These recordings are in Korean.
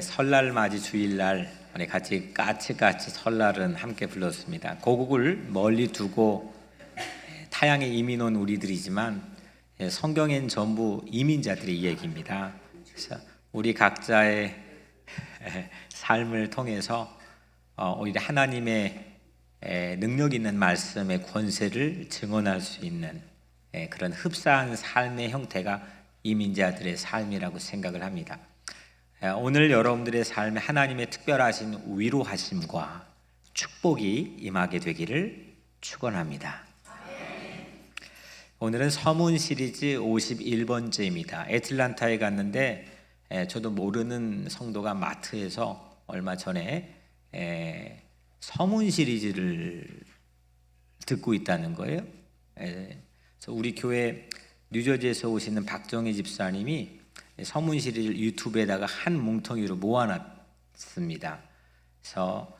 설날 맞이 주일날 우리 같이 까치까치 설날은 함께 불렀습니다. 고국을 멀리 두고 타향에 이민 온 우리들이지만 성경엔 전부 이민자들의 이야기입니다. 그래서 우리 각자의 삶을 통해서 오히려 하나님의 능력 있는 말씀의 권세를 증언할 수 있는 그런 흡사한 삶의 형태가 이민자들의 삶이라고 생각을 합니다. 오늘 여러분들의 삶에 하나님의 특별하신 위로하심과 축복이 임하게 되기를 축원합니다. 오늘은 서문 시리즈 51번째입니다. 애틀란타에 갔는데 저도 모르는 성도가 마트에서 얼마 전에 서문 시리즈를 듣고 있다는 거예요. 그래서 우리 교회 뉴저지에서 오시는 박정희 집사님이 서문 시리즈를 유튜브에다가 한 뭉텅이로 모아놨습니다. 그래서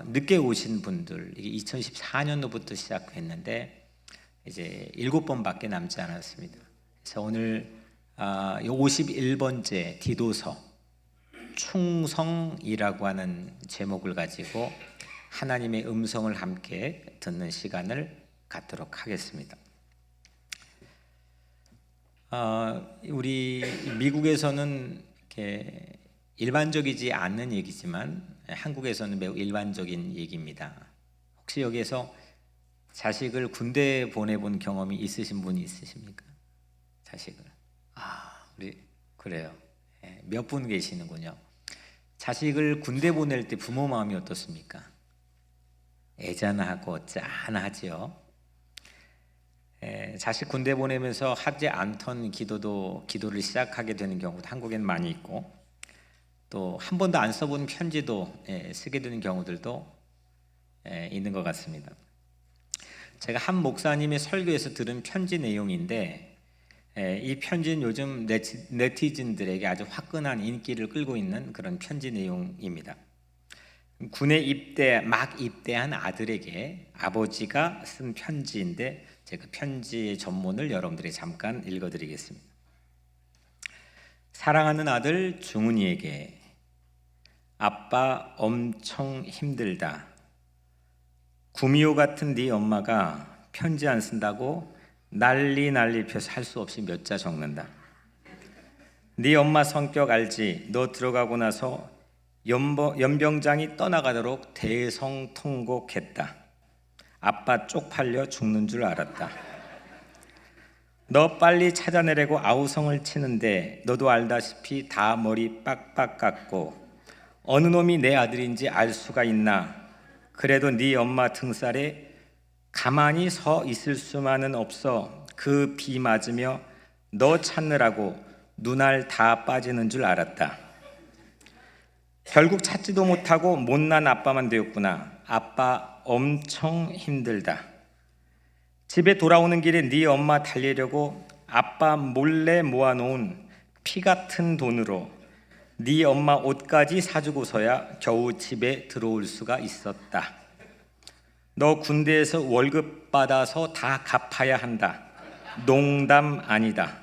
늦게 오신 분들, 이게 2014년도부터 시작했는데 이제 7번밖에 남지 않았습니다. 그래서 오늘 51번째 디도서 충성이라고 하는 제목을 가지고 하나님의 음성을 함께 듣는 시간을 갖도록 하겠습니다. 우리 미국에서는 이렇게 일반적이지 않는 얘기지만 한국에서는 매우 일반적인 얘기입니다. 혹시 여기에서 자식을 군대 보내본 경험이 있으신 분이 있으십니까? 자식을. 우리 그래요. 몇 분 계시는군요. 자식을 군대 보낼 때 부모 마음이 어떻습니까? 애잔하고 짠하지요. 자식 군대 보내면서 하지 않던 기도를 시작하게 되는 경우도 한국엔 많이 있고, 또 한 번도 안 써본 편지도 쓰게 되는 경우들도 있는 것 같습니다. 제가 한 목사님의 설교에서 들은 편지 내용인데, 이 편지는 요즘 네티즌들에게 아주 화끈한 인기를 끌고 있는 그런 편지 내용입니다. 군에 막 입대한 아들에게 아버지가 쓴 편지인데, 제가 편지의 전문을 여러분들이 잠깐 읽어드리겠습니다. 사랑하는 아들 중훈이에게, 아빠 엄청 힘들다. 구미호 같은 네 엄마가 편지 안 쓴다고 난리 펴서 할 수 없이 몇 자 적는다. 네 엄마 성격 알지? 너 들어가고 나서 연병장이 떠나가도록 대성통곡했다. 아빠 쪽팔려 죽는 줄 알았다. 너 빨리 찾아내려고 아우성을 치는데 너도 알다시피 다 머리 빡빡 깎고 어느 놈이 내 아들인지 알 수가 있나. 그래도 네 엄마 등살에 가만히 서 있을 수만은 없어. 그 비 맞으며 너 찾느라고 눈알 다 빠지는 줄 알았다. 결국 찾지도 못하고 못난 아빠만 되었구나. 아빠 엄청 힘들다. 집에 돌아오는 길에 네 엄마 달래려고 아빠 몰래 모아놓은 피 같은 돈으로 네 엄마 옷까지 사주고서야 겨우 집에 들어올 수가 있었다. 너 군대에서 월급 받아서 다 갚아야 한다. 농담 아니다.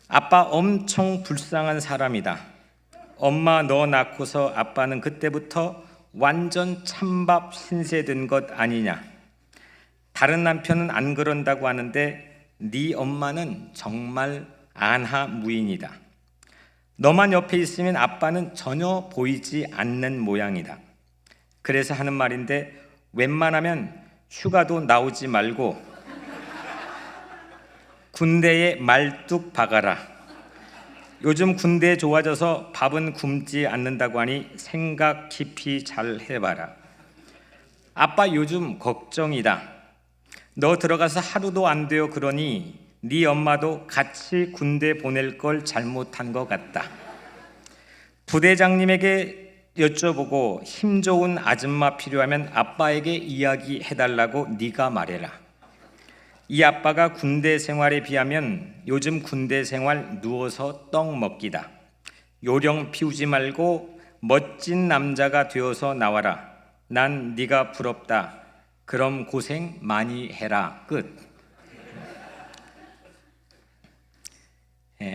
아빠 엄청 불쌍한 사람이다. 엄마 너 낳고서 아빠는 그때부터 완전 찬밥 신세된 것 아니냐. 다른 남편은 안 그런다고 하는데 네 엄마는 정말 안하무인이다. 너만 옆에 있으면 아빠는 전혀 보이지 않는 모양이다. 그래서 하는 말인데 웬만하면 휴가도 나오지 말고 군대에 말뚝 박아라. 요즘 군대 좋아져서 밥은 굶지 않는다고 하니 생각 깊이 잘 해봐라. 아빠 요즘 걱정이다. 너 들어가서 하루도 안 돼요. 그러니 네 엄마도 같이 군대 보낼 걸 잘못한 것 같다. 부대장님에게 여쭤보고 힘 좋은 아줌마 필요하면 아빠에게 이야기해달라고 네가 말해라. 이 아빠가 군대 생활에 비하면 요즘 군대 생활 누워서 떡 먹기다. 요령 피우지 말고 멋진 남자가 되어서 나와라. 난 네가 부럽다. 그럼 고생 많이 해라. 끝.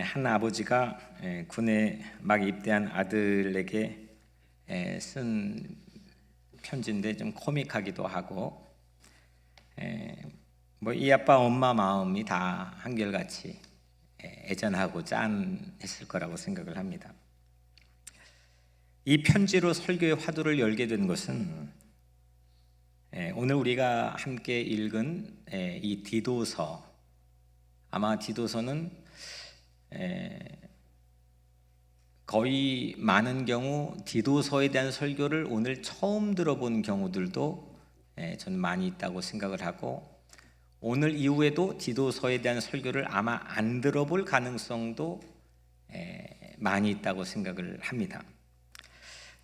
한 아버지가 군에 막 입대한 아들에게 쓴 편지인데 좀 코믹하기도 하고, 뭐 이 아빠 엄마 마음이 다 한결같이 애잔하고 짠했을 거라고 생각을 합니다. 이 편지로 설교의 화두를 열게 된 것은 오늘 우리가 함께 읽은 이 디도서, 아마 디도서는 거의 많은 경우 디도서에 대한 설교를 오늘 처음 들어본 경우들도 저는 많이 있다고 생각을 하고, 오늘 이후에도 디도서에 대한 설교를 아마 안 들어볼 가능성도 많이 있다고 생각을 합니다.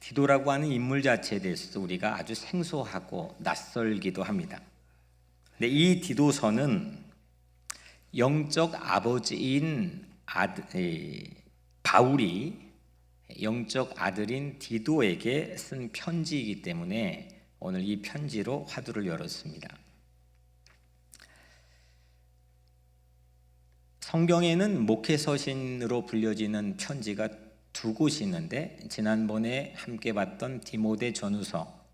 디도라고 하는 인물 자체에 대해서도 우리가 아주 생소하고 낯설기도 합니다. 근데 이 디도서는 영적 아버지인 바울이 영적 아들인 디도에게 쓴 편지이기 때문에 오늘 이 편지로 화두를 열었습니다. 성경에는 목회서신으로 불려지는 편지가 두 곳이 있는데, 지난번에 함께 봤던 디모데 전후서,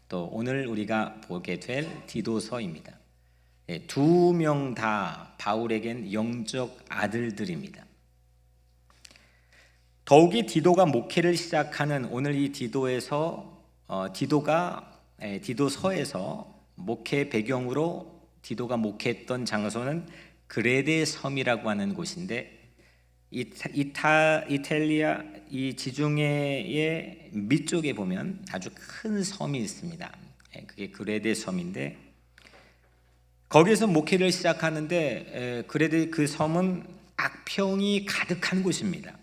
또 오늘 우리가 보게 될 디도서입니다. 두 명 다 바울에겐 영적 아들들입니다. 더욱이 디도가 목회를 시작하는 오늘 이 디도에서 디도서에서 목회 배경으로 디도가 목회했던 장소는 그레데 섬이라고 하는 곳인데, 이탈리아 이 지중해의 밑쪽에 보면 아주 큰 섬이 있습니다. 그게 그레데 섬인데, 거기에서 목회를 시작하는데 그레데 그 섬은 악평이 가득한 곳입니다.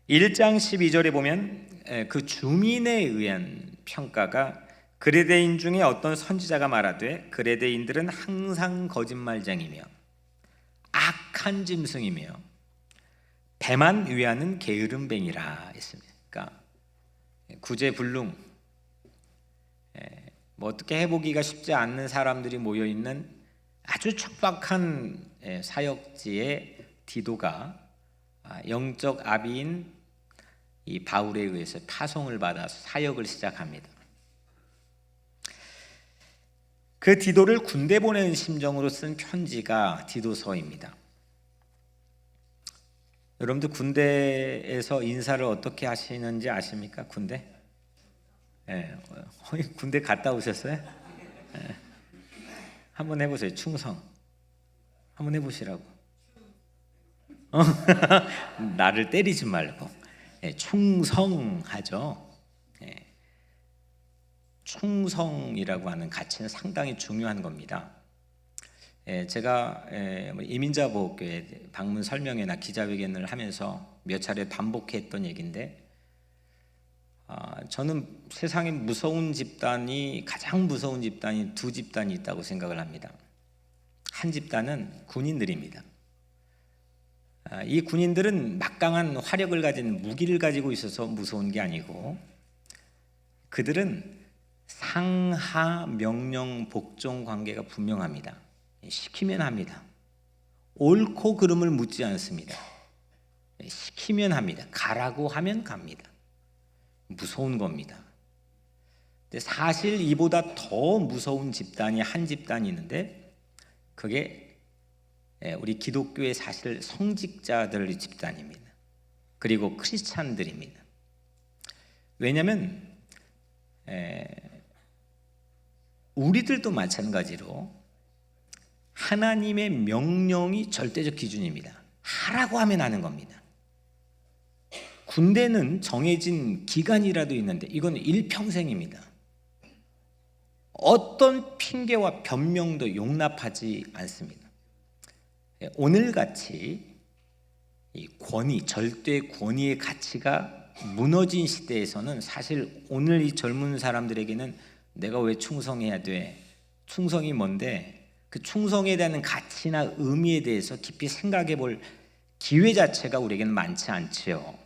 1장 12절에 보면 그 주민에 의한 평가가, 그레데인 중에 어떤 선지자가 말하되 그레데인들은 항상 거짓말쟁이며 악한 짐승이며 배만 위하는 게으름뱅이라 했습니다. 그러니까 구제불능, 뭐 어떻게 해보기가 쉽지 않는 사람들이 모여있는 아주 척박한 사역지에 디도가 영적 아비인 이 바울에 의해서 파송을 받아서 사역을 시작합니다. 그 디도를 군대 보내는 심정으로 쓴 편지가 디도서입니다. 여러분들 군대에서 인사를 어떻게 하시는지 아십니까? 군대? 군대 갔다 오셨어요? 한번 해보세요. 충성. 한번 해보시라고. 나를 때리지 말고. 충성하죠. 충성이라고 하는 가치는 상당히 중요한 겁니다. 제가 이민자 보호교회 방문 설명회나 기자회견을 하면서 몇 차례 반복했던 얘기인데, 저는 세상에 가장 무서운 집단이 두 집단이 있다고 생각을 합니다. 한 집단은 군인들입니다. 이 군인들은 막강한 화력을 가진 무기를 가지고 있어서 무서운 게 아니고, 그들은 상하 명령 복종 관계가 분명합니다. 시키면 합니다. 옳고 그름을 묻지 않습니다. 시키면 합니다. 가라고 하면 갑니다. 무서운 겁니다. 근데 사실 이보다 더 무서운 집단이 한 집단이 있는데, 그게 우리 기독교의 사실 성직자들 집단입니다. 그리고 크리스찬들입니다. 왜냐하면 우리들도 마찬가지로 하나님의 명령이 절대적 기준입니다. 하라고 하면 하는 겁니다. 군대는 정해진 기간이라도 있는데 이건 일평생입니다. 어떤 핑계와 변명도 용납하지 않습니다. 오늘같이 이 권위, 절대 권위의 가치가 무너진 시대에서는 사실 오늘 이 젊은 사람들에게는 내가 왜 충성해야 돼? 충성이 뭔데? 그 충성에 대한 가치나 의미에 대해서 깊이 생각해 볼 기회 자체가 우리에게는 많지 않지요.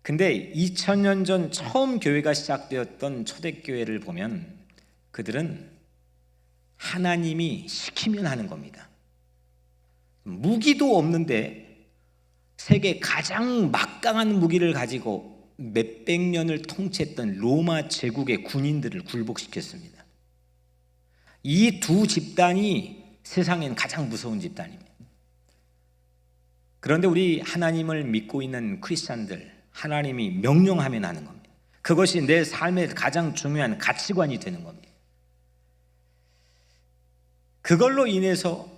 근데 2000년 전 처음 교회가 시작되었던 초대교회를 보면 그들은 하나님이 시키면 하는 겁니다. 무기도 없는데 세계 가장 막강한 무기를 가지고 몇백 년을 통치했던 로마 제국의 군인들을 굴복시켰습니다. 이 두 집단이 세상엔 가장 무서운 집단입니다. 그런데 우리 하나님을 믿고 있는 크리스찬들, 하나님이 명령하면 하는 겁니다. 그것이 내 삶의 가장 중요한 가치관이 되는 겁니다. 그걸로 인해서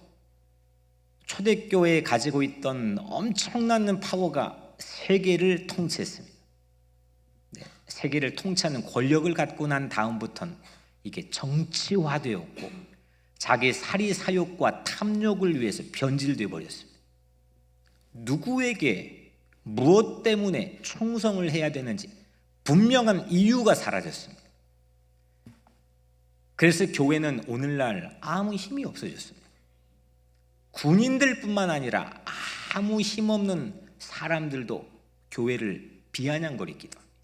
초대교회에 가지고 있던 엄청난 파워가 세계를 통치했습니다. 세계를 통치하는 권력을 갖고 난 다음부터는 이게 정치화되었고 자기 사리사욕과 탐욕을 위해서 변질되어 버렸습니다. 누구에게 무엇 때문에 충성을 해야 되는지 분명한 이유가 사라졌습니다. 그래서 교회는 오늘날 아무 힘이 없어졌습니다. 군인들뿐만 아니라 아무 힘없는 사람들도 교회를 비아냥거리기도 합니다.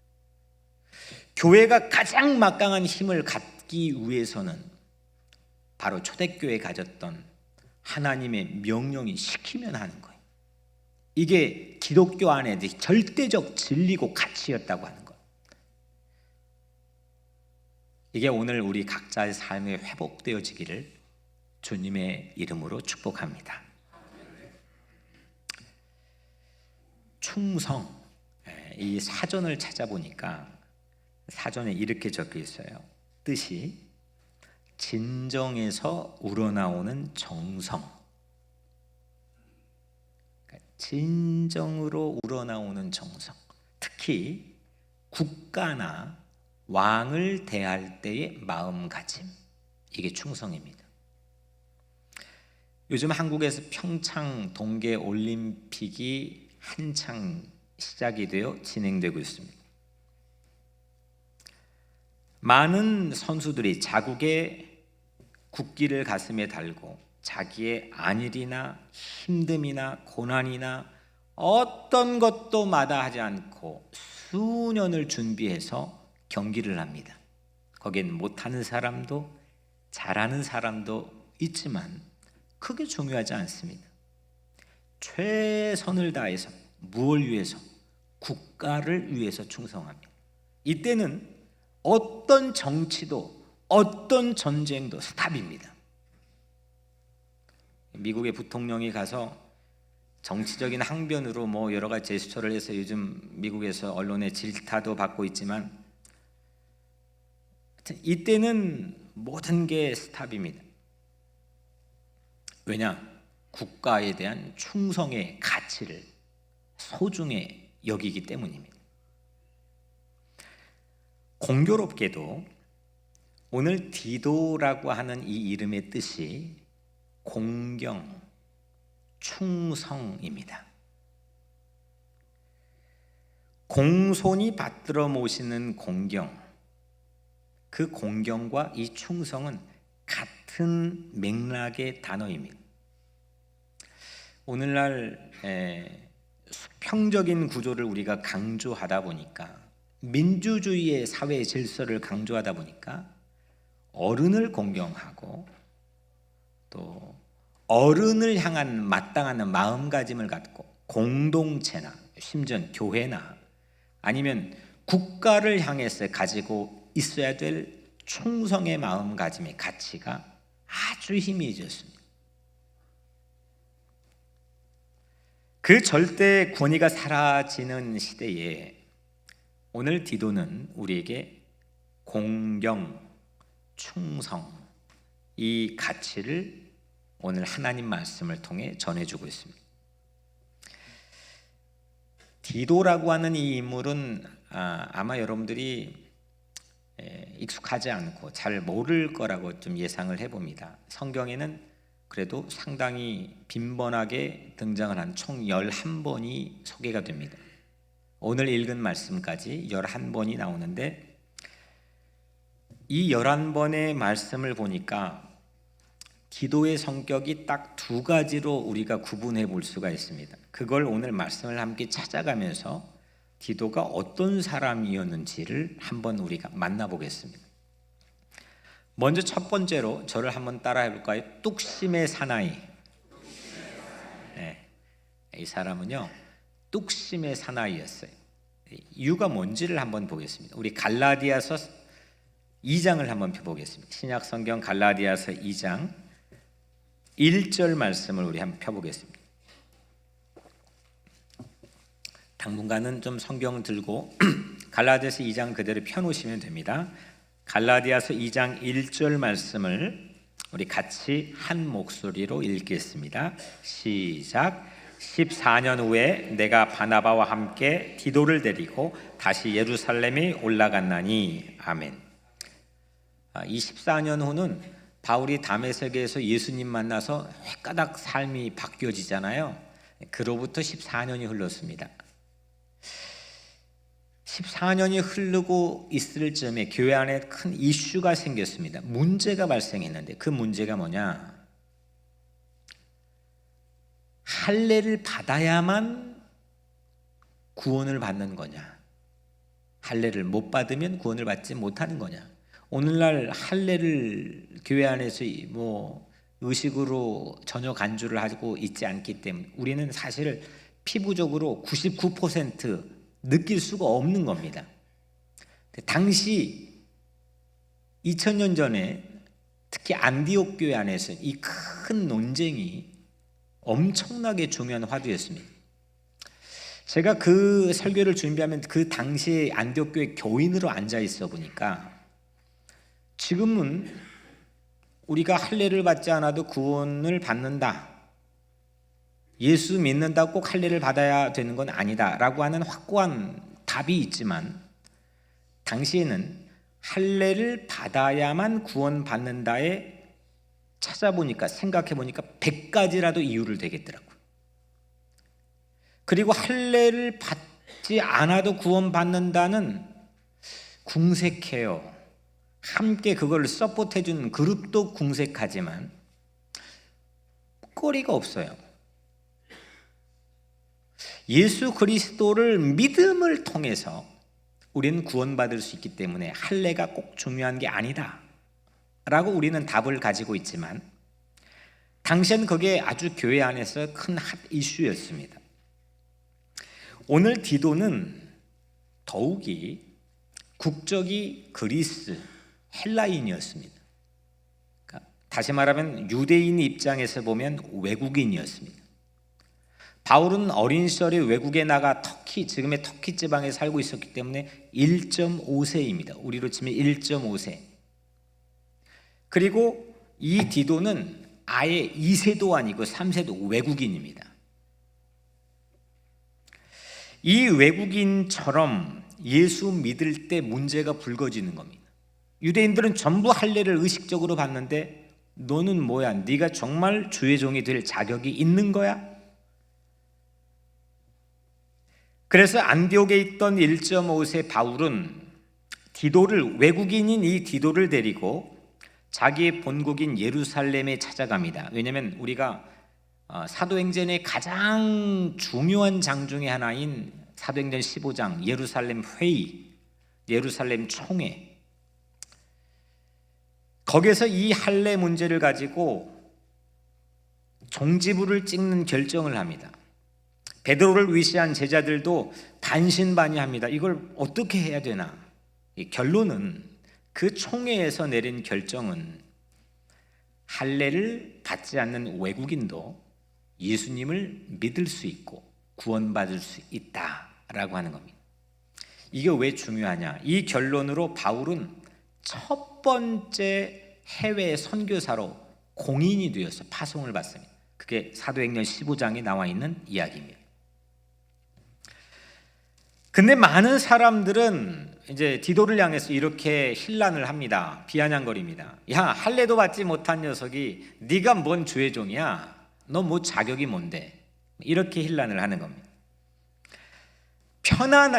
교회가 가장 막강한 힘을 갖기 위해서는 바로 초대교회에 가졌던 하나님의 명령이 시키면 하는 거예요. 이게 기독교 안에 절대적 진리고 가치였다고 하는 거예요. 이게 오늘 우리 각자의 삶에 회복되어지기를 주님의 이름으로 축복합니다. 충성, 이 사전을 찾아보니까 사전에 이렇게 적혀 있어요. 뜻이 진정에서 우러나오는 정성, 진정으로 우러나오는 정성. 특히 국가나 왕을 대할 때의 마음가짐, 이게 충성입니다. 요즘 한국에서 평창 동계 올림픽이 한창 시작이 되어 진행되고 있습니다. 많은 선수들이 자국의 국기를 가슴에 달고 자기의 안일이나 힘듦이나 고난이나 어떤 것도 마다하지 않고 수년을 준비해서 경기를 합니다. 거긴 못하는 사람도 잘하는 사람도 있지만 크게 중요하지 않습니다. 최선을 다해서 무엇을 위해서? 국가를 위해서 충성합니다. 이때는 어떤 정치도 어떤 전쟁도 스탑입니다. 미국의 부통령이 가서 정치적인 항변으로 뭐 여러 가지 제스처를 해서 요즘 미국에서 언론의 질타도 받고 있지만 이때는 모든 게 스탑입니다. 왜냐? 국가에 대한 충성의 가치를 소중히 여기기 때문입니다. 공교롭게도 오늘 디도라고 하는 이 이름의 뜻이 공경, 충성입니다. 공손히 받들어 모시는 공경, 그 공경과 이 충성은 같은 맥락의 단어입니다. 오늘날 수평적인 구조를 우리가 강조하다 보니까, 민주주의의 사회 질서를 강조하다 보니까 어른을 공경하고 또 어른을 향한 마땅한 마음가짐을 갖고 공동체나 심지어 교회나 아니면 국가를 향해서 가지고 있어야 될 충성의 마음가짐의 가치가 아주 희미해졌습니다. 그 절대 권위가 사라지는 시대에 오늘 디도는 우리에게 공경, 충성, 이 가치를 오늘 하나님 말씀을 통해 전해주고 있습니다. 디도라고 하는 이 인물은 아마 여러분들이 익숙하지 않고 잘 모를 거라고 좀 예상을 해봅니다. 성경에는 그래도 상당히 빈번하게 등장을 한 총 11번이 소개가 됩니다. 오늘 읽은 말씀까지 11번이 나오는데 이 11번의 말씀을 보니까 기도의 성격이 딱 두 가지로 우리가 구분해 볼 수가 있습니다. 그걸 오늘 말씀을 함께 찾아가면서 디도가 어떤 사람이었는지를 한번 우리가 만나보겠습니다. 먼저 첫 번째로 저를 한번 따라해 볼까요? 뚝심의 사나이. 이 사람은요, 뚝심의 사나이였어요. 이유가 뭔지를 한번 보겠습니다. 우리 갈라디아서 2장을 한번 펴보겠습니다. 신약 성경 갈라디아서 2장 1절 말씀을 우리 한번 펴보겠습니다. 당분간은 좀 성경을 들고 갈라디아서 2장 그대로 펴놓으시면 됩니다. 갈라디아서 2장 1절 말씀을 우리 같이 한 목소리로 읽겠습니다. 시작. 14년 후에 내가 바나바와 함께 디도를 데리고 다시 예루살렘에 올라갔나니. 아멘. 이 14년 후는 바울이 다메섹에서 예수님 만나서 획가닥 삶이 바뀌어지잖아요. 그로부터 14년이 흘렀습니다. 14년이 흐르고 있을 즈음에 교회 안에 큰 이슈가 생겼습니다. 문제가 발생했는데 그 문제가 뭐냐? 할례를 받아야만 구원을 받는 거냐? 할례를 못 받으면 구원을 받지 못하는 거냐? 오늘날 할례를 교회 안에서 의식으로 전혀 간주를 하고 있지 않기 때문에 우리는 사실 피부적으로 99% 느낄 수가 없는 겁니다. 당시 2000년 전에 특히 안디옥 교회 안에서 이 큰 논쟁이 엄청나게 중요한 화두였습니다. 제가 그 설교를 준비하면 그 당시에 안디옥 교회 교인으로 앉아 있어 보니까 지금은 우리가 할례를 받지 않아도 구원을 받는다, 예수 믿는다고 꼭 할례를 받아야 되는 건 아니다라고 하는 확고한 답이 있지만 당시에는 할례를 받아야만 구원받는다에 찾아보니까 생각해보니까 100가지라도 이유를 대겠더라고요. 그리고 할례를 받지 않아도 구원받는다는 궁색해요. 함께 그걸 서포트해주는 그룹도 궁색하지만 거리가 없어요. 예수 그리스도를 믿음을 통해서 우리는 구원받을 수 있기 때문에 할례가 꼭 중요한 게 아니다 라고 우리는 답을 가지고 있지만 당시엔 그게 아주 교회 안에서 큰 핫 이슈였습니다. 오늘 디도는 더욱이 국적이 그리스 헬라인이었습니다. 그러니까 다시 말하면 유대인 입장에서 보면 외국인이었습니다. 바울은 어린 시절에 외국에 나가 터키, 지금의 터키 지방에 살고 있었기 때문에 1.5세입니다. 우리로 치면 1.5세. 그리고 이 디도는 아예 2세도 아니고 3세도 외국인입니다. 이 외국인처럼 예수 믿을 때 문제가 불거지는 겁니다. 유대인들은 전부 할례를 의식적으로 받는데 너는 뭐야? 네가 정말 주의 종이 될 자격이 있는 거야? 그래서 안디옥에 있던 1.5세 바울은 디도를, 외국인인 이 디도를 데리고 자기의 본국인 예루살렘에 찾아갑니다. 왜냐하면 우리가 사도행전의 가장 중요한 장 중에 하나인 사도행전 15장 예루살렘 회의, 예루살렘 총회, 거기에서 이 할례 문제를 가지고 종지부를 찍는 결정을 합니다. 베드로를 위시한 제자들도 반신반의합니다. 이걸 어떻게 해야 되나? 결론은 그 총회에서 내린 결정은 할례를 받지 않는 외국인도 예수님을 믿을 수 있고 구원받을 수 있다라고 하는 겁니다. 이게 왜 중요하냐? 이 결론으로 바울은 첫 번째 해외 선교사로 공인이 되어서 파송을 받습니다. 그게 사도행전 15장에 나와 있는 이야기입니다. 근데 많은 사람들은 이제 디도를 향해서 이렇게 힐난을 합니다. 비아냥거립니다. 야, 할례도 받지 못한 녀석이 네가 뭔 주의 종이야? 너 뭐 자격이 뭔데? 이렇게 힐난을 하는 겁니다.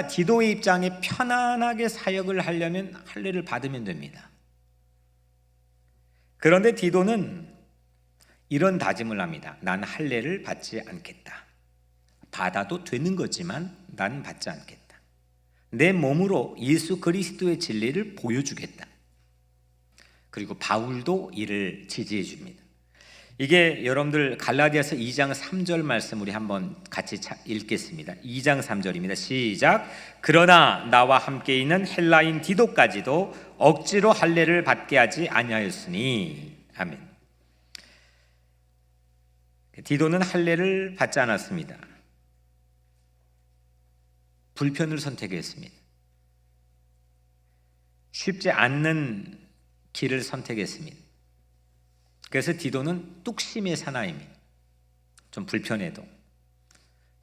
디도의 입장에 편안하게 사역을 하려면 할례를 받으면 됩니다. 그런데 디도는 이런 다짐을 합니다. 난 할례를 받지 않겠다. 받아도 되는 거지만 난 받지 않겠다. 내 몸으로 예수 그리스도의 진리를 보여주겠다. 그리고 바울도 이를 지지해 줍니다. 이게 여러분들 갈라디아서 2장 3절 말씀 우리 한번 같이 읽겠습니다. 2장 3절입니다. 시작. 그러나 나와 함께 있는 헬라인 디도까지도 억지로 할례를 받게 하지 아니하였으니. 아멘. 디도는 할례를 받지 않았습니다. 불편을 선택했습니다. 쉽지 않는 길을 선택했습니다. 그래서 디도는 뚝심의 사나이입니다. 좀 불편해도,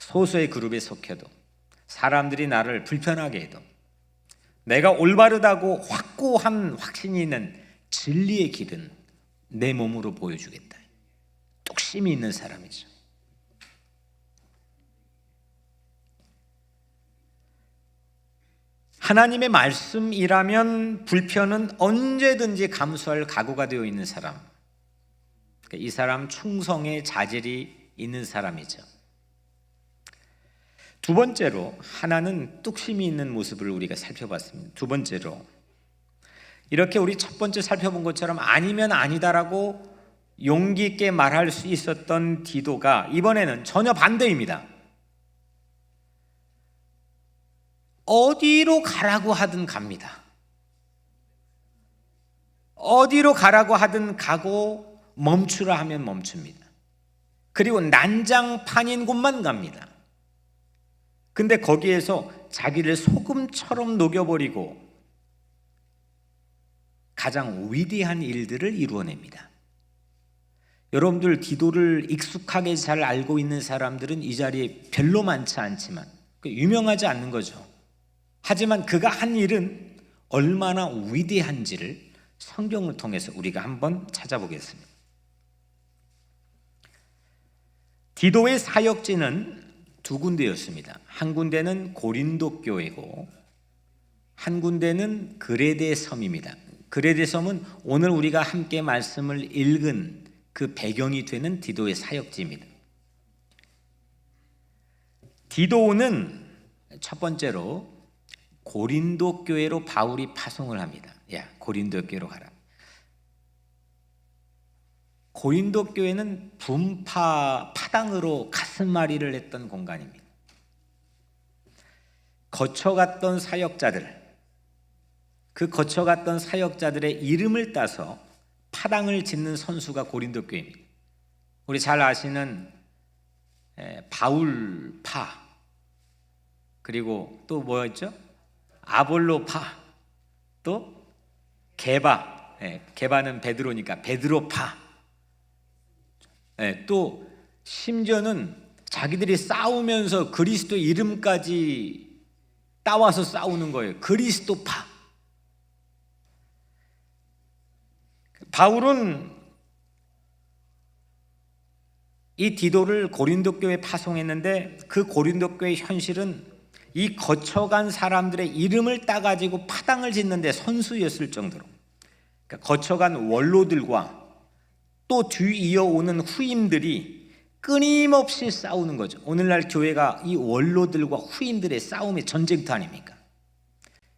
소수의 그룹에 속해도, 사람들이 나를 불편하게 해도 내가 올바르다고 확고한 확신이 있는 진리의 길은 내 몸으로 보여주겠다. 뚝심이 있는 사람이죠. 하나님의 말씀이라면 불편은 언제든지 감수할 각오가 되어 있는 사람, 이 사람 충성의 자질이 있는 사람이죠. 두 번째로 하나는 뚝심이 있는 모습을 우리가 살펴봤습니다. 두 번째로 이렇게 우리 첫 번째 살펴본 것처럼 아니면 아니다라고 용기 있게 말할 수 있었던 디도가 이번에는 전혀 반대입니다. 어디로 가라고 하든 갑니다. 어디로 가라고 하든 가고 멈추라 하면 멈춥니다. 그리고 난장판인 곳만 갑니다. 근데 거기에서 자기를 소금처럼 녹여버리고 가장 위대한 일들을 이루어냅니다. 여러분들 디도를 익숙하게 잘 알고 있는 사람들은 이 자리에 별로 많지 않지만 유명하지 않는 거죠. 하지만 그가 한 일은 얼마나 위대한지를 성경을 통해서 우리가 한번 찾아보겠습니다. 디도의 사역지는 두 군데였습니다. 한 군데는 고린도 교회고 한 군데는 그레데 섬입니다. 그레데 섬은 오늘 우리가 함께 말씀을 읽은 그 배경이 되는 디도의 사역지입니다. 디도는 첫 번째로 고린도 교회로 바울이 파송을 합니다. 야, 고린도 교회로 가라. 고린도 교회는 파당으로 가슴앓이를 했던 공간입니다. 거쳐갔던 사역자들, 그 거쳐갔던 사역자들의 이름을 따서 파당을 짓는 선수가 고린도 교회입니다. 우리 잘 아시는 바울파, 그리고 또 뭐였죠? 아볼로파, 또 게바, 게바는 베드로니까 베드로파, 또 심지어는 자기들이 싸우면서 그리스도 이름까지 따와서 싸우는 거예요. 그리스도파. 바울은 이 디도를 고린도 교회에 파송했는데 그 고린도 교회의 현실은 이 거쳐간 사람들의 이름을 따가지고 파당을 짓는데 선수였을 정도로, 그러니까 거쳐간 원로들과 또 뒤이어오는 후임들이 끊임없이 싸우는 거죠. 오늘날 교회가 이 원로들과 후임들의 싸움의 전쟁터 아닙니까?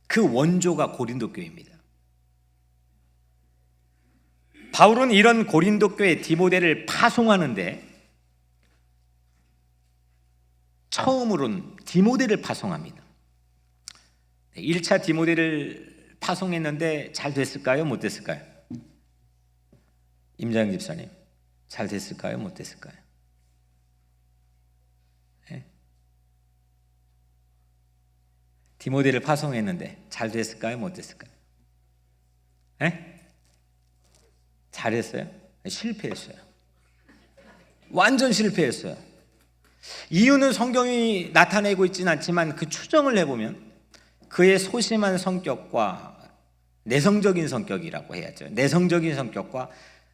그 원조가 고린도 교회입니다. 바울은 이런 고린도 교회 디모데를 파송하는데 처음으로는 디모데를 파송합니다. 1차 디모데를 파송했는데 잘 됐을까요? 못 됐을까요? 임장 집사님, 잘 됐을까요? 못 됐을까요? 네? 디모데를 파송했는데 잘 됐을까요? 못 됐을까요? 네? 잘했어요? 실패했어요. 완전 실패했어요. 이유는 성경이 나타내고 있지는 않지만 그 추정을 해보면 그의 소심한 성격과 내성적인 성격이라고 해야죠. 내성적인 성격과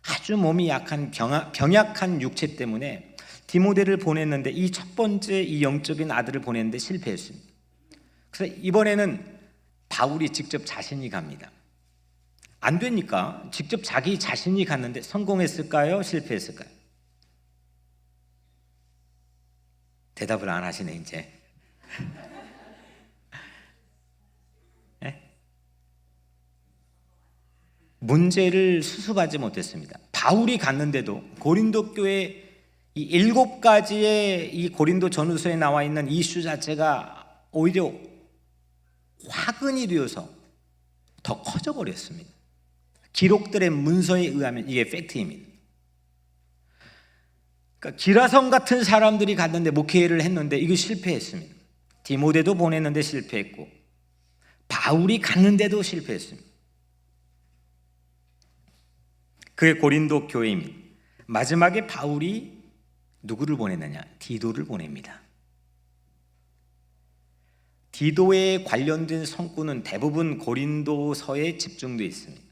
아주 몸이 약한 병약한 육체 때문에 디모데를 보냈는데 이 첫 번째 이 영적인 아들을 보냈는데 실패했습니다. 그래서 이번에는 바울이 직접 자신이 갑니다. 안 되니까 직접 자기 자신이 갔는데 성공했을까요? 실패했을까요? 대답을 안 하시네 이제. 네? 문제를 수습하지 못했습니다. 바울이 갔는데도 고린도 교회 이 7가지의 이 고린도 전후서에 나와 있는 이슈 자체가 오히려 화근이 되어서 더 커져 버렸습니다. 기록들의 문서에 의하면 이게 팩트입니다. 그러니까 기라성 같은 사람들이 갔는데 목회를 했는데 이거 실패했습니다. 디모데도 보냈는데 실패했고 바울이 갔는데도 실패했습니다. 그의 고린도 교회입니다. 마지막에 바울이 누구를 보냈느냐? 디도를 보냅니다. 디도에 관련된 성구는 대부분 고린도서에 집중되어 있습니다.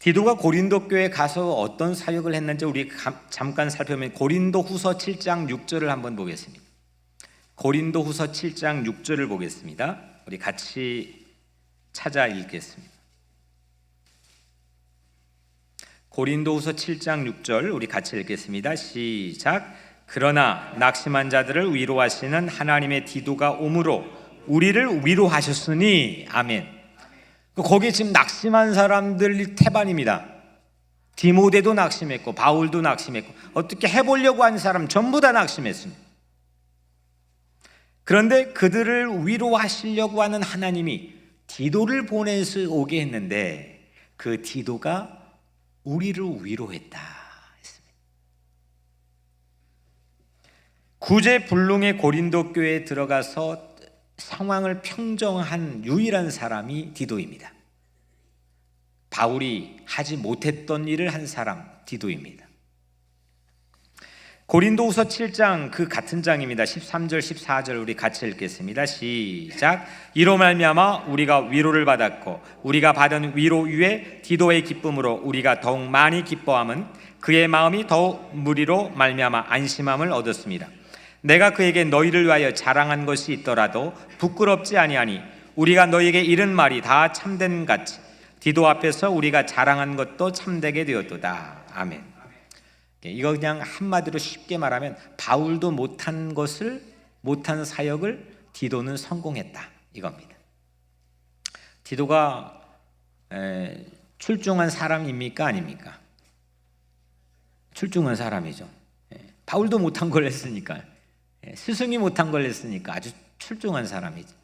디도가 고린도 교회에 가서 어떤 사역을 했는지 우리 잠깐 살펴보면 고린도후서 7장 6절을 한번 보겠습니다. 고린도후서 7장 6절을 보겠습니다. 우리 같이 찾아 읽겠습니다. 고린도후서 7장 6절 우리 같이 읽겠습니다. 시작. 그러나 낙심한 자들을 위로하시는 하나님의 디도가 오므로 우리를 위로하셨으니 아멘. 거기 지금 낙심한 사람들 태반입니다. 디모데도 낙심했고 바울도 낙심했고 어떻게 해보려고 한 사람 전부 다 낙심했습니다. 그런데 그들을 위로하시려고 하는 하나님이 디도를 보내서 오게 했는데 그 디도가 우리를 위로했다 했습니다. 구제불능의 고린도 교회에 들어가서 상황을 평정한 유일한 사람이 디도입니다. 바울이 하지 못했던 일을 한 사람 디도입니다. 고린도후서 7장 그 같은 장입니다. 13절 14절 우리 같이 읽겠습니다. 시작. 이로 말미암아 우리가 위로를 받았고 우리가 받은 위로 위에 디도의 기쁨으로 우리가 더욱 많이 기뻐함은 그의 마음이 더욱 무리로 말미암아 안심함을 얻었습니다. 내가 그에게 너희를 위하여 자랑한 것이 있더라도 부끄럽지 아니하니 우리가 너희에게 이른 말이 다 참된 같이 디도 앞에서 우리가 자랑한 것도 참되게 되었도다. 아멘. 이거 그냥 한마디로 쉽게 말하면 바울도 못한 것을, 못한 사역을 디도는 성공했다 이겁니다. 디도가 출중한 사람입니까 아닙니까? 출중한 사람이죠. 바울도 못한 걸 했으니까, 스승이 못한 걸 했으니까 아주 출중한 사람이죠.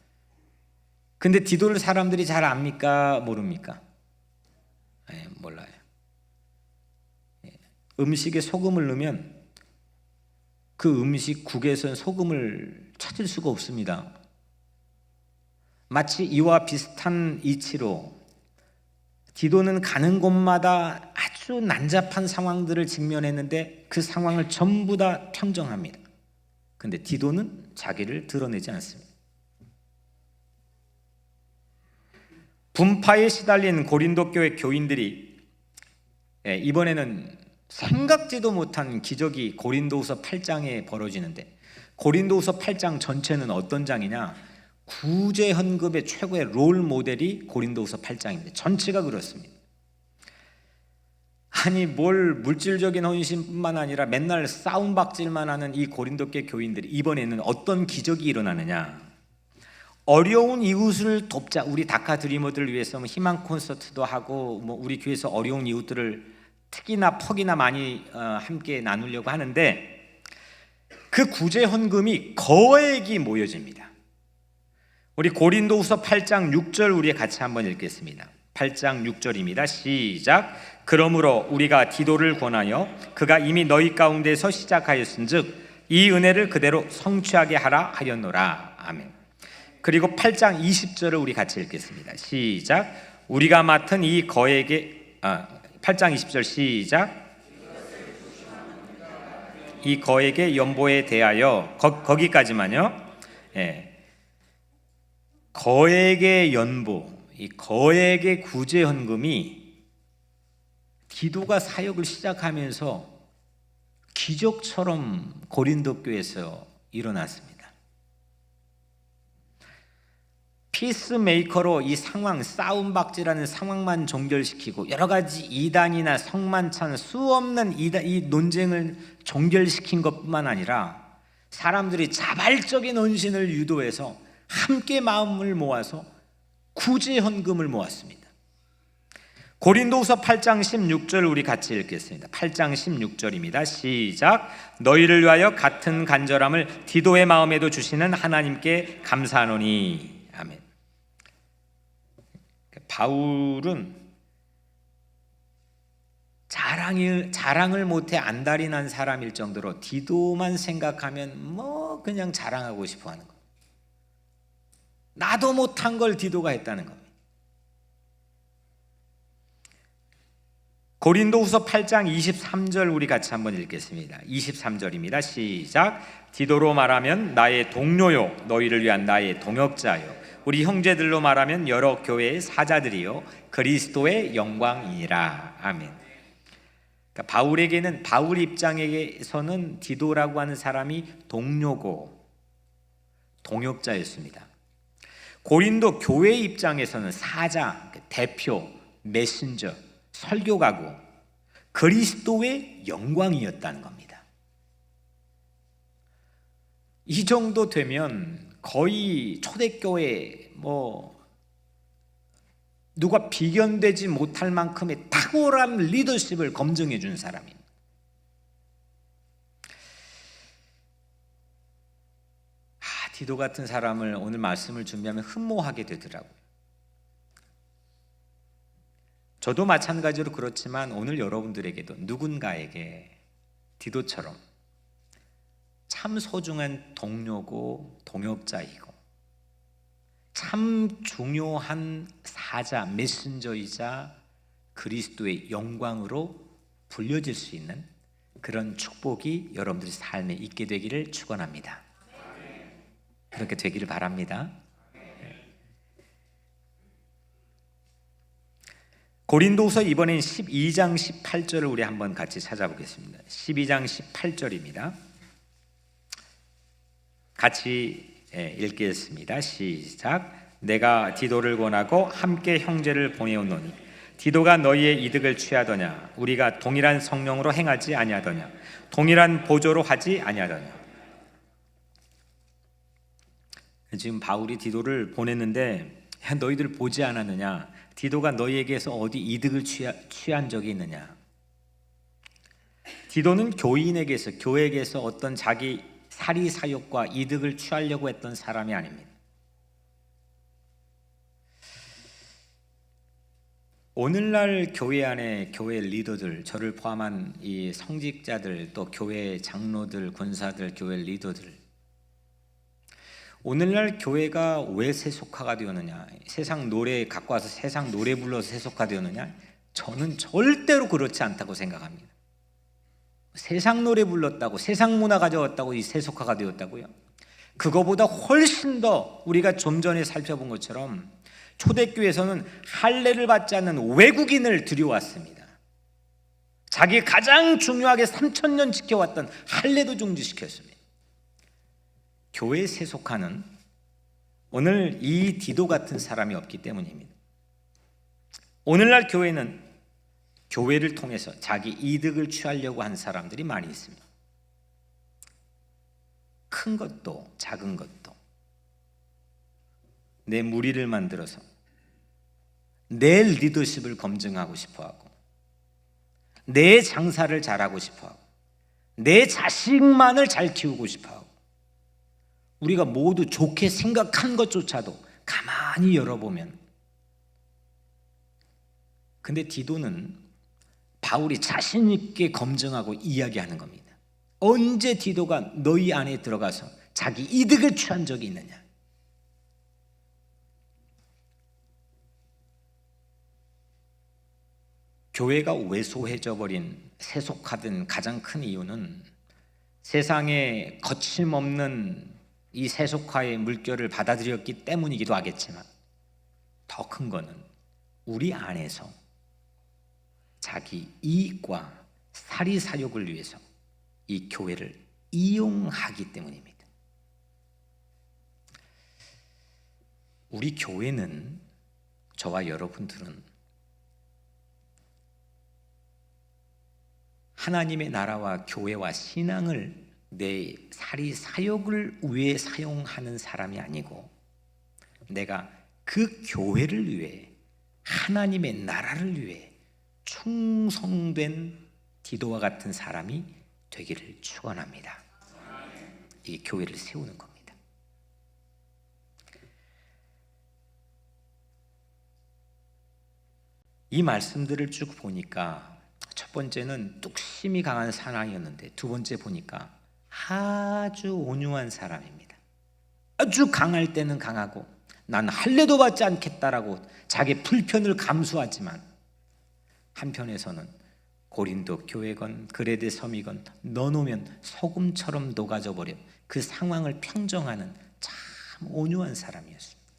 근데 디도를 사람들이 잘 압니까 모릅니까? 몰라요. 음식에 소금을 넣으면 그 음식국에선 소금을 찾을 수가 없습니다. 마치 이와 비슷한 이치로 디도는 가는 곳마다 아주 난잡한 상황들을 직면했는데 그 상황을 전부 다 평정합니다. 그런데 디도는 자기를 드러내지 않습니다. 분파에 시달린 고린도 교회 교인들이 이번에는 생각지도 못한 기적이 고린도후서 8장에 벌어지는데, 고린도후서 8장 전체는 어떤 장이냐? 구제헌금의 최고의 롤 모델이 고린도후서 8장입니다. 전체가 그렇습니다. 아니 뭘 물질적인 헌신뿐만 아니라 맨날 싸움박질만 하는 이 고린도교 교인들이 이번에는 어떤 기적이 일어나느냐? 어려운 이웃을 돕자. 우리 다카 드리머들을 위해서 희망 콘서트도 하고 우리 교회에서 어려운 이웃들을 특이나 퍽이나 많이 함께 나누려고 하는데 그 구제 헌금이 거액이 모여집니다. 우리 고린도후서 8장 6절 우리 같이 한번 읽겠습니다. 8장 6절입니다. 시작. 그러므로 우리가 디도를 권하여 그가 이미 너희 가운데서 시작하였은즉 이 은혜를 그대로 성취하게 하라 하였노라. 아멘. 그리고 8장 20절을 우리 같이 읽겠습니다. 시작. 우리가 맡은 이 거액의 8장 20절 시작. 이 거액의 연보에 대하여 거기까지만요. 거액의 연보, 이 거액의 구제 헌금이 디도가 사역을 시작하면서 기적처럼 고린도 교회에서 일어났습니다. 피스메이커로 이 상황, 싸움박질하는 상황만 종결시키고 여러 가지 이단이나 성만찬 수없는 이 논쟁을 종결시킨 것뿐만 아니라 사람들이 자발적인 헌신을 유도해서 함께 마음을 모아서 구제 헌금을 모았습니다. 고린도후서 8장 16절 우리 같이 읽겠습니다. 8장 16절입니다. 시작. 너희를 위하여 같은 간절함을 디도의 마음에도 주시는 하나님께 감사하노니. 아멘. 바울은 자랑을 못해 안달이 난 사람일 정도로 디도만 생각하면 뭐 그냥 자랑하고 싶어 하는 거. 나도 못한 걸 디도가 했다는 겁니다. 고린도후서 8장 23절 우리 같이 한번 읽겠습니다. 23절입니다. 시작. 디도로 말하면 나의 동료요 너희를 위한 나의 동역자요 우리 형제들로 말하면 여러 교회의 사자들이요 그리스도의 영광이니라. 아멘. 그러니까 바울 입장에서는 디도라고 하는 사람이 동료고 동역자였습니다. 고린도 교회 입장에서는 사자, 대표, 메신저, 설교가고 그리스도의 영광이었다는 겁니다. 이 정도 되면 거의 초대교회 누가 비견되지 못할 만큼의 탁월한 리더십을 검증해 준 사람입니다. 디도 같은 사람을 오늘 말씀을 준비하면 흠모하게 되더라고요. 저도 마찬가지로 그렇지만 오늘 여러분들에게도 누군가에게 디도처럼 참 소중한 동료고 동역자이고 참 중요한 사자, 메신저이자 그리스도의 영광으로 불려질 수 있는 그런 축복이 여러분들의 삶에 있게 되기를 축원합니다. 그렇게 되기를 바랍니다. 고린도후서 이번엔 12장 18절을 우리 한번 같이 찾아보겠습니다. 12장 18절입니다. 같이 읽겠습니다. 시작. 내가 디도를 권하고 함께 형제를 보내오노니 디도가 너희의 이득을 취하더냐 우리가 동일한 성령으로 행하지 아니하더냐 동일한 보조로 하지 아니하더냐. 지금 바울이 디도를 보냈는데 너희들 보지 않았느냐 디도가 너희에게서 어디 이득을 취한 적이 있느냐. 디도는 교회에게서 어떤 자기 사리사욕과 이득을 취하려고 했던 사람이 아닙니다. 오늘날 교회 안에 교회 리더들, 저를 포함한 이 성직자들, 또 교회 장로들, 권사들, 교회 리더들, 오늘날 교회가 왜 세속화가 되었느냐, 세상 노래 갖고 와서 세상 노래 불러서 세속화되었느냐, 저는 절대로 그렇지 않다고 생각합니다. 세상 노래 불렀다고, 세상 문화 가져왔다고 이 세속화가 되었다고요? 그거보다 훨씬 더 우리가 좀 전에 살펴본 것처럼 초대교회에서는 할례를 받지 않는 외국인을 들여왔습니다. 자기 가장 중요하게 3000년 지켜왔던 할례도 중지시켰습니다. 교회 세속화는 오늘 이 디도 같은 사람이 없기 때문입니다. 오늘날 교회는 교회를 통해서 자기 이득을 취하려고 한 사람들이 많이 있습니다. 큰 것도 작은 것도 내 무리를 만들어서 내 리더십을 검증하고 싶어하고 내 장사를 잘하고 싶어하고 내 자식만을 잘 키우고 싶어하고 우리가 모두 좋게 생각한 것조차도 가만히 열어보면, 근데 디도는 바울이 자신 있게 검증하고 이야기하는 겁니다. 언제 디도가 너희 안에 들어가서 자기 이득을 취한 적이 있느냐? 교회가 왜소해져 버린, 세속화된 가장 큰 이유는 세상에 거침없는 이 세속화의 물결을 받아들였기 때문이기도 하겠지만 더 큰 거는 우리 안에서 자기 이익과 사리사욕을 위해서 이 교회를 이용하기 때문입니다. 우리 교회는, 저와 여러분들은 하나님의 나라와 교회와 신앙을 내 사리사욕을 위해 사용하는 사람이 아니고 내가 그 교회를 위해, 하나님의 나라를 위해 충성된 디도와 같은 사람이 되기를 축원합니다. 이게 교회를 세우는 겁니다. 이 말씀들을 쭉 보니까 첫 번째는 뚝심이 강한 사나이였는데 두 번째 보니까 아주 온유한 사람입니다. 아주 강할 때는 강하고 난 할례도 받지 않겠다라고 자기 불편을 감수하지만 한편에서는 고린도 교회건 그레데 섬이건 넣어놓으면 소금처럼 녹아져 버려 그 상황을 평정하는 참 온유한 사람이었습니다.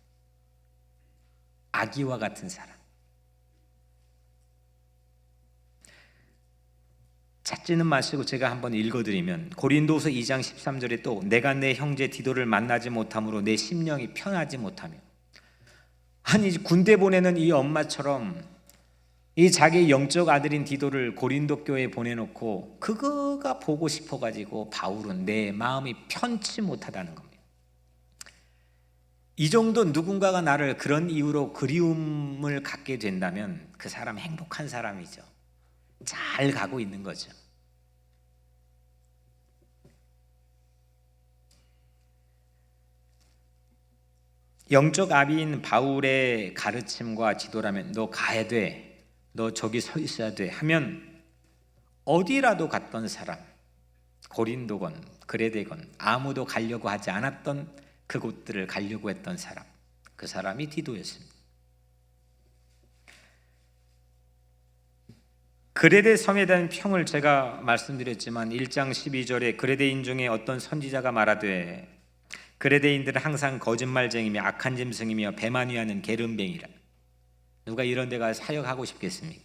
아기와 같은 사람. 찾지는 마시고 제가 한번 읽어드리면 고린도서 2장 13절에 또 내가 내 형제 디도를 만나지 못함으로 내 심령이 편하지 못하며, 아니 군대 보내는 이 엄마처럼 이 자기 영적 아들인 디도를 고린도 교회에 보내놓고 그거가 보고 싶어가지고 바울은 내 마음이 편치 못하다는 겁니다. 이 정도 누군가가 나를 그런 이유로 그리움을 갖게 된다면 그 사람 행복한 사람이죠. 잘 가고 있는 거죠. 영적 아비인 바울의 가르침과 지도라면 너 가야 돼, 너 저기 서 있어야 돼 하면 어디라도 갔던 사람, 고린도건 그레데건 아무도 가려고 하지 않았던 그곳들을 가려고 했던 사람, 그 사람이 디도였습니다. 그레데 섬에 대한 평을 제가 말씀드렸지만 1장 12절에 그레데인 중에 어떤 선지자가 말하되 그레데인들은 항상 거짓말쟁이며 악한 짐승이며 배만 위하는 게으름뱅이라. 누가 이런 데가 사역하고 싶겠습니까?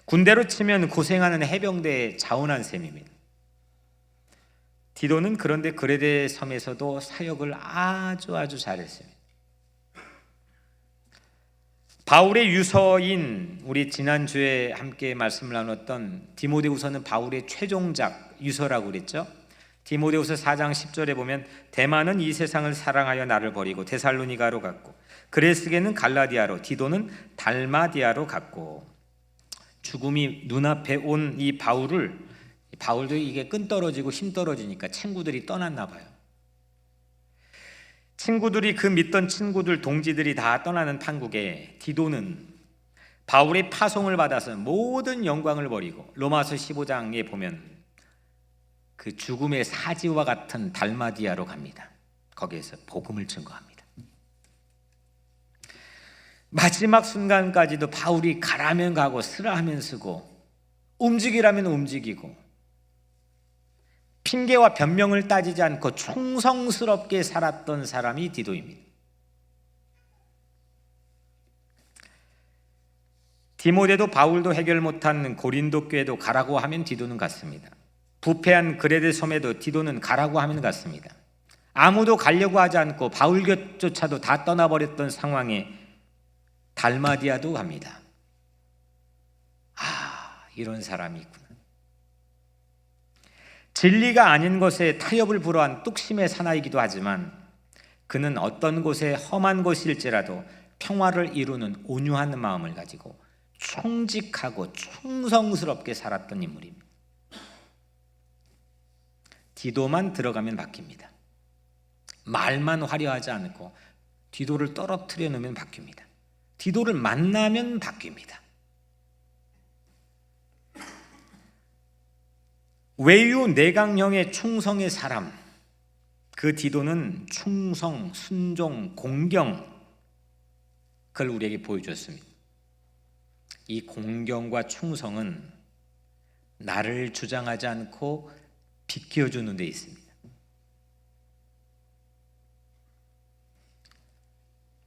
군대로 치면 고생하는 해병대에 자원한 셈입니다. 디도는 그런데 그레데 섬에서도 사역을 아주 잘했습니다. 바울의 유서인, 우리 지난주에 함께 말씀을 나눴던 디모데후서는 바울의 최종작 유서라고 그랬죠. 디모데후서 4장 10절에 보면 데마는 이 세상을 사랑하여 나를 버리고 데살로니가로 갔고 그레스게는 갈라디아로, 디도는 달마디아로 갔고. 죽음이 눈앞에 온 이 바울도 이게 끈 떨어지고 힘 떨어지니까 친구들이 떠났나 봐요. 친구들이 그 믿던 친구들 동지들이 다 떠나는 판국에 디도는 바울의 파송을 받아서 모든 영광을 버리고 로마서 15장에 보면 그 죽음의 사지와 같은 달마디아로 갑니다. 거기에서 복음을 증거합니다. 마지막 순간까지도 바울이 가라면 가고 쓰라면 쓰고 움직이라면 움직이고 핑계와 변명을 따지지 않고 충성스럽게 살았던 사람이 디도입니다. 디모데도 바울도 해결 못한 고린도 교회도 가라고 하면 디도는 갔습니다. 부패한 그레데 섬에도 디도는 가라고 하면 갔습니다. 아무도 가려고 하지 않고 바울교조차도 다 떠나버렸던 상황에 달마디아도 갑니다. 이런 사람이 있구나. 진리가 아닌 것에 타협을 불허한 뚝심의 사나이기도 하지만 그는 어떤 곳에 험한 곳일지라도 평화를 이루는 온유한 마음을 가지고 충직하고 충성스럽게 살았던 인물입니다. 디도만 들어가면 바뀝니다. 말만 화려하지 않고 디도를 떨어뜨려 놓으면 바뀝니다. 디도를 만나면 바뀝니다. 외유 내강형의 충성의 사람, 그 디도는 충성, 순종, 공경, 그걸 우리에게 보여줬습니다. 이 공경과 충성은 나를 주장하지 않고 비켜주는 데 있습니다.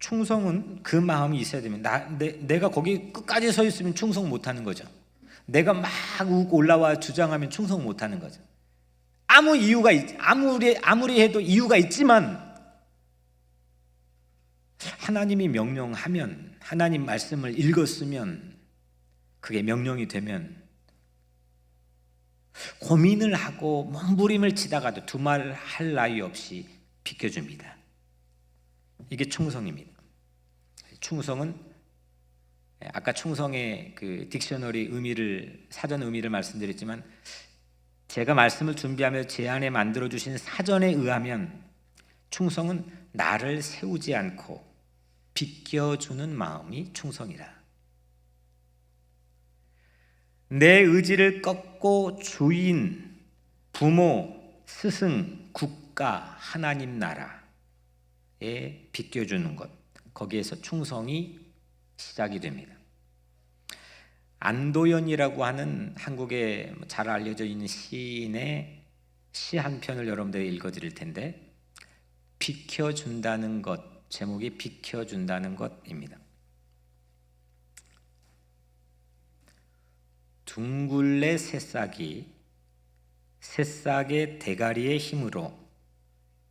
충성은 그 마음이 있어야 됩니다. 내가 거기 끝까지 서 있으면 충성 못하는 거죠. 내가 막 올라와 주장하면 충성 못하는 거죠. 아무리 해도 이유가 있지만 하나님이 명령하면, 하나님 말씀을 읽었으면, 그게 명령이 되면 고민을 하고 몸부림을 치다가도 두말 할 나위 없이 비켜줍니다. 이게 충성입니다. 충성은 아까 충성의 그 딕셔너리 의미를, 사전 의미를 말씀드렸지만, 제가 말씀을 준비하며 제 안에 만들어 주신 사전에 의하면 충성은 나를 세우지 않고 비껴주는 마음이 충성이라. 내 의지를 꺾고 주인, 부모, 스승, 국가, 하나님 나라에 비껴주는 것, 거기에서 충성이 시작이 됩니다. 안도연이라고 하는 한국에 잘 알려져 있는 시인의 시 한 편을 여러분들이 읽어드릴 텐데, 비켜준다는 것, 제목이 비켜준다는 것입니다. 둥굴레 새싹이 새싹의 대가리의 힘으로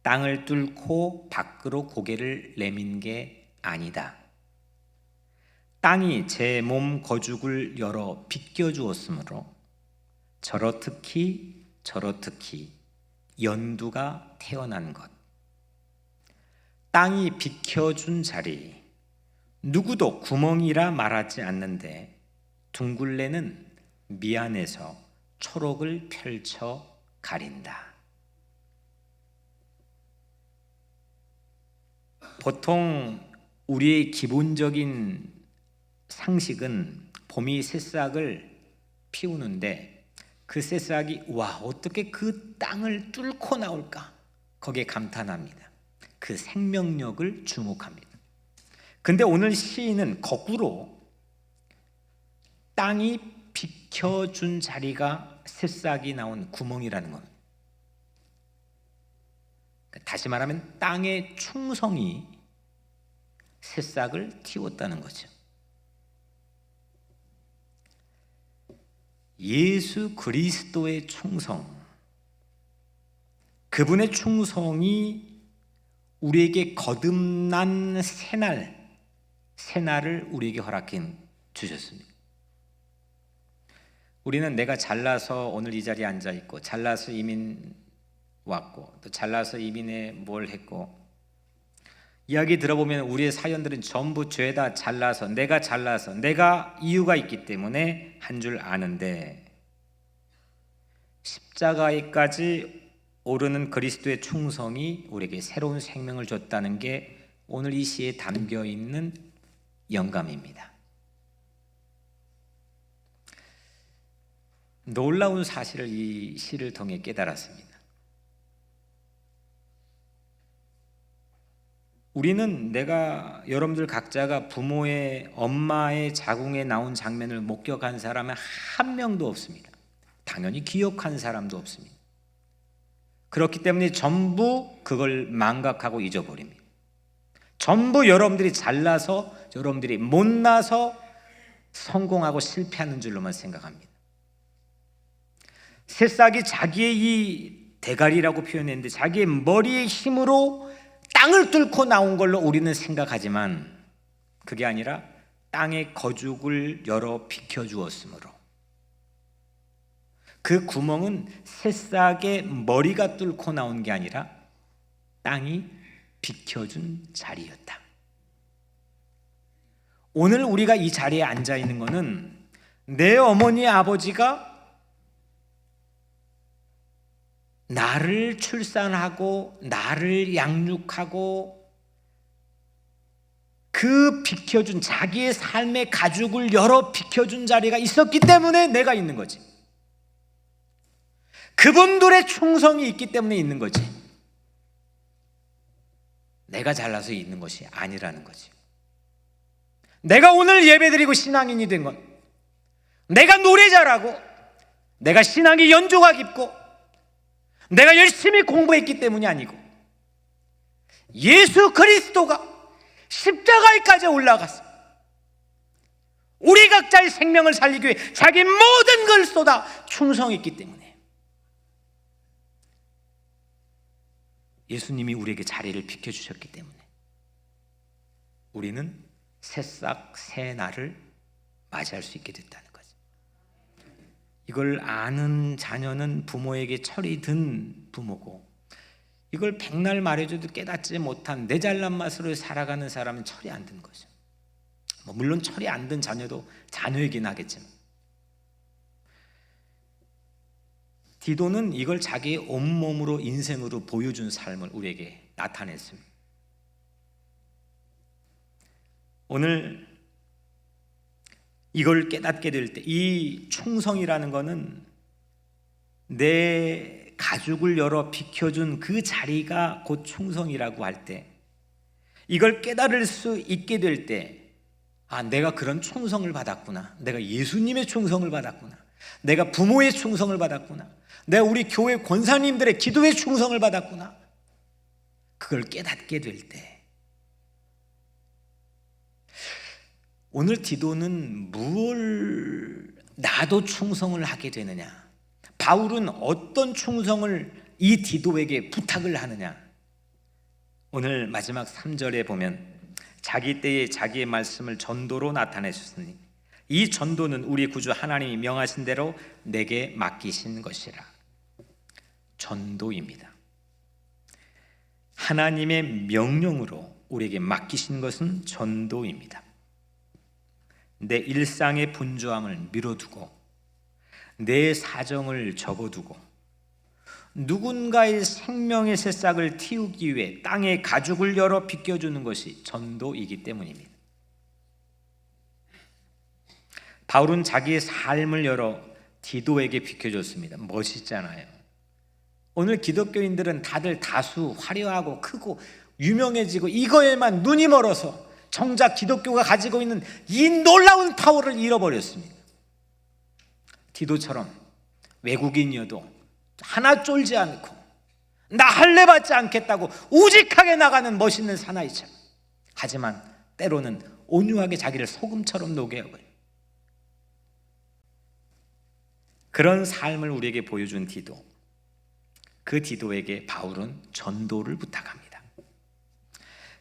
땅을 뚫고 밖으로 고개를 내민 게 아니다. 땅이 제 몸 거죽을 열어 비껴주었으므로 저렇듯이 연두가 태어난 것. 땅이 비켜준 자리, 누구도 구멍이라 말하지 않는데 둥굴레는 미안해서 초록을 펼쳐 가린다. 보통 우리의 기본적인 상식은 봄이 새싹을 피우는데 그 새싹이 와 어떻게 그 땅을 뚫고 나올까, 거기에 감탄합니다. 그 생명력을 주목합니다. 근데 오늘 시인은 거꾸로 땅이 비켜준 자리가 새싹이 나온 구멍이라는 겁니다. 다시 말하면 땅의 충성이 새싹을 틔웠다는 거죠. 예수 그리스도의 충성, 그분의 충성이 우리에게 거듭난 새날을 우리에게 허락해 주셨습니다. 우리는 내가 잘나서 오늘 이 자리에 앉아 있고, 잘나서 이민 왔고, 또 잘나서 이민에 뭘 했고, 이야기 들어보면 우리의 사연들은 전부 죄다 잘나서, 내가 이유가 있기 때문에 한 줄 아는데, 십자가에까지 오르는 그리스도의 충성이 우리에게 새로운 생명을 줬다는 게 오늘 이 시에 담겨 있는 영감입니다. 놀라운 사실을 이 시를 통해 깨달았습니다. 우리는 여러분들 각자가 부모의, 엄마의 자궁에 나온 장면을 목격한 사람은 한 명도 없습니다. 당연히 기억한 사람도 없습니다. 그렇기 때문에 전부 그걸 망각하고 잊어버립니다. 전부 여러분들이 잘나서, 여러분들이 못나서 성공하고 실패하는 줄로만 생각합니다. 새싹이 자기의 이 대가리라고 표현했는데 자기의 머리의 힘으로 땅을 뚫고 나온 걸로 우리는 생각하지만, 그게 아니라 땅의 거죽을 열어 비켜주었으므로, 그 구멍은 새싹의 머리가 뚫고 나온 게 아니라 땅이 비켜준 자리였다. 오늘 우리가 이 자리에 앉아 있는 것은 내 어머니 아버지가 나를 출산하고 나를 양육하고 그 비켜준, 자기의 삶의 가죽을 열어 비켜준 자리가 있었기 때문에 내가 있는 거지. 그분들의 충성이 있기 때문에 있는 거지. 내가 잘나서 있는 것이 아니라는 거지. 내가 오늘 예배드리고 신앙인이 된 건, 내가 노래 잘하고 내가 신앙의 연조가 깊고 내가 열심히 공부했기 때문이 아니고, 예수 그리스도가 십자가에까지 올라가서 우리 각자의 생명을 살리기 위해 자기 모든 걸 쏟아 충성했기 때문에, 예수님이 우리에게 자리를 비켜주셨기 때문에 우리는 새싹 새 날을 맞이할 수 있게 됐다는 거죠. 이걸 아는 자녀는 부모에게 철이 든 부모고, 이걸 백날 말해줘도 깨닫지 못한 내 잘난 맛으로 살아가는 사람은 철이 안 든 거죠. 물론 철이 안 든 자녀도 자녀이긴 하겠지만, 디도는 이걸 자기의 온몸으로 인생으로 보여준 삶을 우리에게 나타냈습니다. 오늘 이걸 깨닫게 될 때, 이 충성이라는 것은 내 가죽을 열어 비켜준 그 자리가 곧 충성이라고 할 때, 이걸 깨달을 수 있게 될 때, 아, 내가 그런 충성을 받았구나, 내가 예수님의 충성을 받았구나, 내가 부모의 충성을 받았구나, 내가 우리 교회 권사님들의 기도의 충성을 받았구나, 그걸 깨닫게 될 때, 오늘 디도는 무엇을 나도 충성을 하게 되느냐, 바울은 어떤 충성을 이 디도에게 부탁을 하느냐. 오늘 마지막 3절에 보면 자기 때에 자기의 말씀을 전도로 나타내 주셨으니 이 전도는 우리 구주 하나님이 명하신 대로 내게 맡기신 것이라. 전도입니다. 하나님의 명령으로 우리에게 맡기신 것은 전도입니다. 내 일상의 분주함을 미뤄두고 내 사정을 접어두고 누군가의 생명의 새싹을 틔우기 위해 땅에 가죽을 열어 비껴주는 것이 전도이기 때문입니다. 바울은 자기의 삶을 열어 디도에게 비켜줬습니다. 멋있잖아요. 오늘 기독교인들은 다들 다수 화려하고 크고 유명해지고 이거에만 눈이 멀어서 정작 기독교가 가지고 있는 이 놀라운 파워를 잃어버렸습니다. 디도처럼 외국인이어도 하나 쫄지 않고 나 할례 받지 않겠다고 우직하게 나가는 멋있는 사나이처럼, 하지만 때로는 온유하게 자기를 소금처럼 녹여버려요. 그런 삶을 우리에게 보여준 디도, 그 디도에게 바울은 전도를 부탁합니다.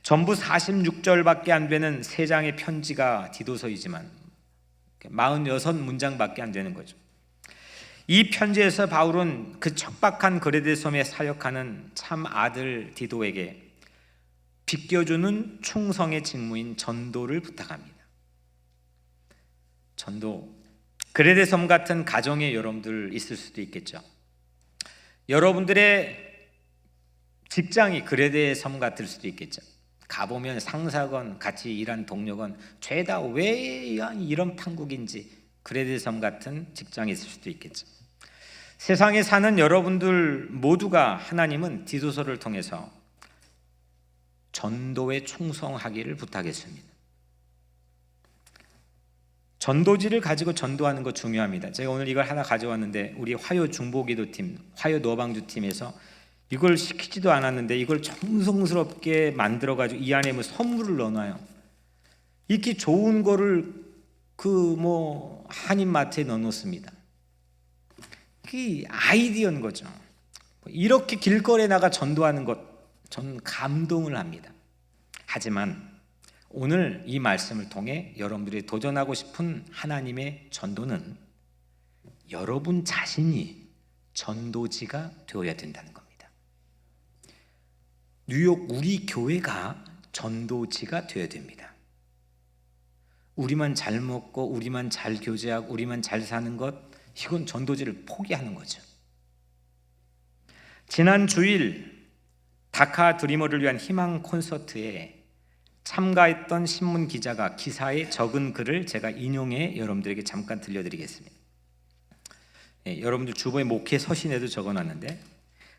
전부 46절밖에 안 되는 3장의 편지가 디도서이지만 46문장밖에 안 되는 거죠. 이 편지에서 바울은 그 척박한 그레데 섬에 사역하는 참 아들 디도에게 비껴주는 충성의 직무인 전도를 부탁합니다. 전도, 그레데 섬 같은 가정에 여러분들 있을 수도 있겠죠. 여러분들의 직장이 그레데 섬 같을 수도 있겠죠. 가보면 상사건 같이 일한 동료건 죄다 왜 이런 판국인지 그레데 섬 같은 직장이 있을 수도 있겠죠. 세상에 사는 여러분들 모두가 하나님은 디도서를 통해서 전도에 충성하기를 부탁했습니다. 전도지를 가지고 전도하는 거 중요합니다. 제가 오늘 이걸 하나 가져왔는데 우리 화요 중보기도팀, 화요 노방주팀에서 이걸 시키지도 않았는데 이걸 정성스럽게 만들어가지고 이 안에 뭐 선물을 넣어놔요. 이렇게 좋은 거를 한인마트에 넣어놓습니다. 그게 아이디어인 거죠. 이렇게 길거리에 나가 전도하는 것, 저는 감동을 합니다. 하지만 오늘 이 말씀을 통해 여러분들이 도전하고 싶은 하나님의 전도는 여러분 자신이 전도지가 되어야 된다는 겁니다. 뉴욕 우리 교회가 전도지가 되어야 됩니다. 우리만 잘 먹고 우리만 잘 교제하고 우리만 잘 사는 것, 이건 전도지를 포기하는 거죠. 지난 주일 다카 드리머를 위한 희망 콘서트에 참가했던 신문 기자가 기사에 적은 글을 제가 인용해 여러분들에게 잠깐 들려드리겠습니다. 여러분들 주보에 목회 서신에도 적어놨는데,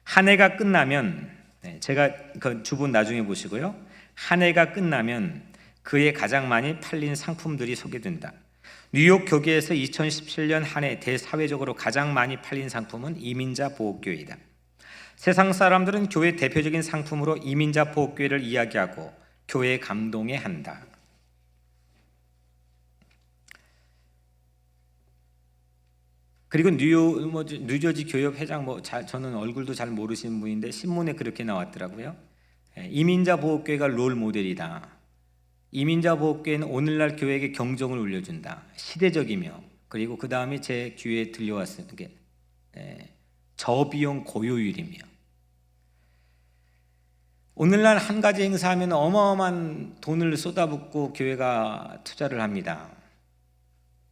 한 해가 끝나면, 제가 그 주본 나중에 보시고요, 한 해가 끝나면 그해 가장 많이 팔린 상품들이 소개된다. 뉴욕 교계에서 2017년 한 해 대사회적으로 가장 많이 팔린 상품은 이민자 보호교회이다. 세상 사람들은 교회 대표적인 상품으로 이민자 보호교회를 이야기하고 교회에 감동해 한다. 그리고 뉴저지 교협 회장 저는 얼굴도 잘 모르시는 분인데 신문에 그렇게 나왔더라고요. 이민자 보호교회가 롤 모델이다. 이민자 보호교회는 오늘날 교회에게 경종을 울려준다. 시대적이며, 그리고 그 다음에 제 귀에 들려왔을 게 저비용 고효율이며. 오늘날 한 가지 행사하면 어마어마한 돈을 쏟아붓고 교회가 투자를 합니다.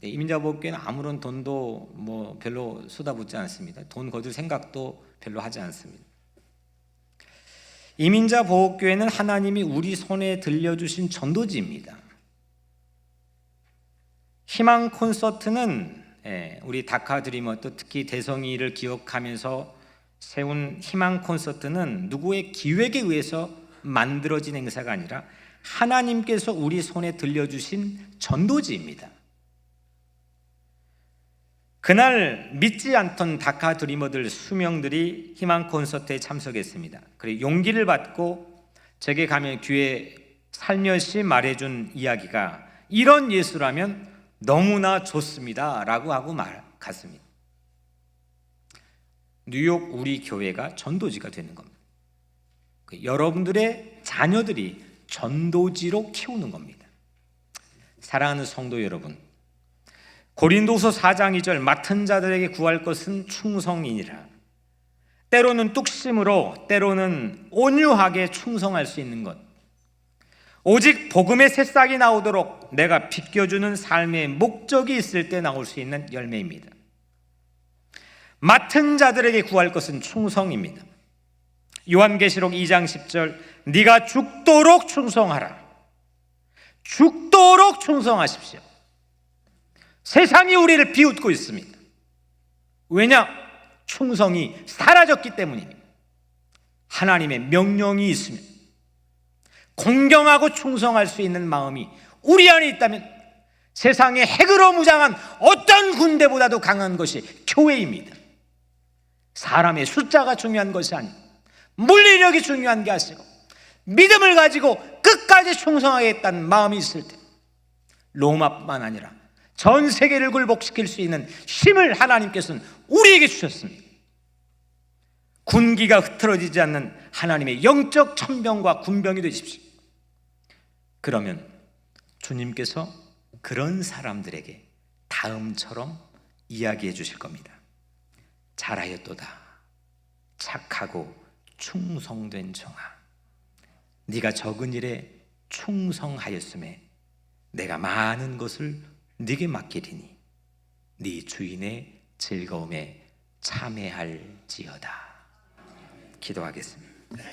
이민자보호교회는 아무런 돈도 별로 쏟아붓지 않습니다. 돈 거둘 생각도 별로 하지 않습니다. 이민자보호교회는 하나님이 우리 손에 들려주신 전도지입니다. 희망 콘서트는 우리 다카 드리머, 또 특히 대성이를 기억하면서 세운 희망 콘서트는 누구의 기획에 의해서 만들어진 행사가 아니라 하나님께서 우리 손에 들려주신 전도지입니다. 그날 믿지 않던 다카 드리머들 수명들이 희망 콘서트에 참석했습니다. 그리고 용기를 받고 제게 가면 교회 살며시 말해준 이야기가 이런 예수라면 너무나 좋습니다 라고 하고 갔습니다. 뉴욕 우리 교회가 전도지가 되는 겁니다. 여러분들의 자녀들이 전도지로 키우는 겁니다. 사랑하는 성도 여러분, 고린도서 4장 2절 맡은 자들에게 구할 것은 충성이니라. 때로는 뚝심으로, 때로는 온유하게 충성할 수 있는 것, 오직 복음의 새싹이 나오도록 내가 비껴주는 삶의 목적이 있을 때 나올 수 있는 열매입니다. 맡은 자들에게 구할 것은 충성입니다. 요한계시록 2장 10절 네가 죽도록 충성하라. 죽도록 충성하십시오. 세상이 우리를 비웃고 있습니다. 왜냐? 충성이 사라졌기 때문입니다. 하나님의 명령이 있으면 공경하고 충성할 수 있는 마음이 우리 안에 있다면 세상에 핵으로 무장한 어떤 군대보다도 강한 것이 교회입니다. 사람의 숫자가 중요한 것이 아니고 물리력이 중요한 게 아니고 믿음을 가지고 끝까지 충성하겠다는 마음이 있을 때 로마뿐만 아니라 전 세계를 굴복시킬 수 있는 힘을 하나님께서는 우리에게 주셨습니다. 군기가 흐트러지지 않는 하나님의 영적 천병과 군병이 되십시오. 그러면 주님께서 그런 사람들에게 다음처럼 이야기해 주실 겁니다. 잘하였도다 착하고 충성된 종아, 네가 적은 일에 충성하였음에 내가 많은 것을 네게 맡기리니 네 주인의 즐거움에 참여할지어다. 기도하겠습니다.